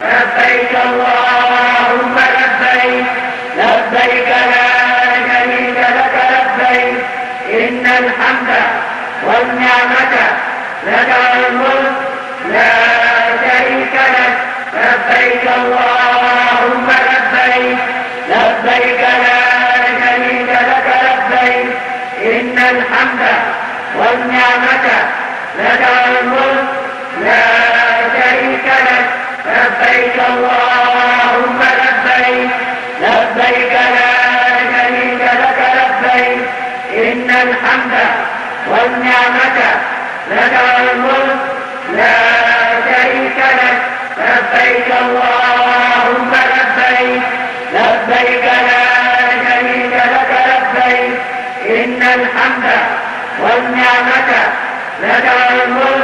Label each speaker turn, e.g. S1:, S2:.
S1: لبيك اللهم لبيك لبيك لا شريك لك لبيك إن الحمد والنعمة لك والملك لا شريك لك لبيك اللهم لبيك لبيك لا شريك لك لبيك إن الحمد والنعمة لك والملك لا شريك لك لبيك اللهم لبيك لبيك لا شريك لك لبيك إن الحمد والنعمة لك والملك لا شريك لك لبيك اللهم لبيك لبيك لا شريك لك لبيك إن الحمد والنعمة لك والملك